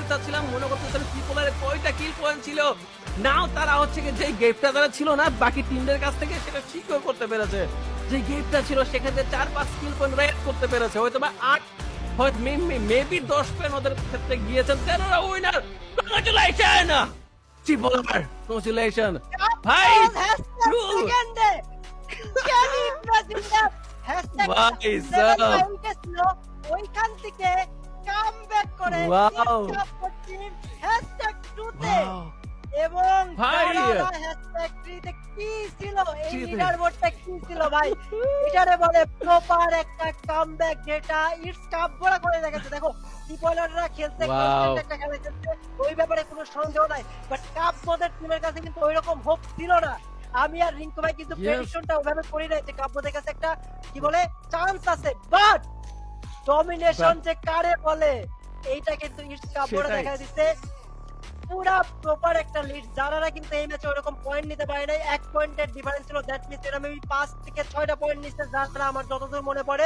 চাচ্ছিলাম, মনে করতেছিলাম ট্রিপলের কয়টা কিল পয়েন্ট ছিল। নাও তারা হচ্ছে কি যে গেমটা তারা ছিল না বাকি টিমদের কাছ থেকে সেটা সিকিউর করতে পেরেছে। যে গেমটা ছিল সেখানে 4-5 কিল পয়েন্ট রেড করতে পেরেছে। হয়তো বা 8 হয়তো মেবি 10 পয়েন্ট ওদের ক্ষেত্রে গিয়েছেন। তেনারা উইনার। কংগ্রাচুলেশন ট্রিপলার, কংগ্রাচুলেশন ভাই। সেকেন্ডে can you imagine that hashtag ভাই সাব ছিল ওইখান থেকে কামব্যাক করে Wow. হ্যাশট্যাগ 2 তে Wow. এবং ভাই। হ্যাশট্যাগ 3 তে কি ছিল এই 3 তে। লিডার বোর্ডটা কি ছিল ভাই, এটারে বলে প্রপার একটা কামব্যাক যেটা ইটস কাপ বড় করে দেখাচ্ছে। দেখো টিপলাররা খেলতে Wow. কনস্ট্যান্ট একটা খেলা খেলছে, ওই ব্যাপারে কোনো সন্দেহ নাই, বাট কাপ বোদের টিমের কাছে কিন্তু ওইরকম হোপ ছিল না। আমি আর রিঙ্কু ভাই কিন্তু Yes. প্রেডিকশনটা ওভাবে করি নাই যে কাব্যদের কাছে একটা কি বলে চান্স আছে, বাট ডমিনেশন যে কারে বলে এইটা কিন্তু ইটস কাব্যরা সেটাই। দেখা দিচ্ছে পুরা প্রপার একটা লিড। যারা কিন্তু এই ম্যাচে ওরকম পয়েন্ট নিতে পারে নাই, 1 পয়েন্টের ডিফারেন্স ছিল, দ্যাট মিন্স এরা মেবি 5 থেকে 6টা পয়েন্ট নিচ্ছে যারা আমার যতদূর মনে পড়ে।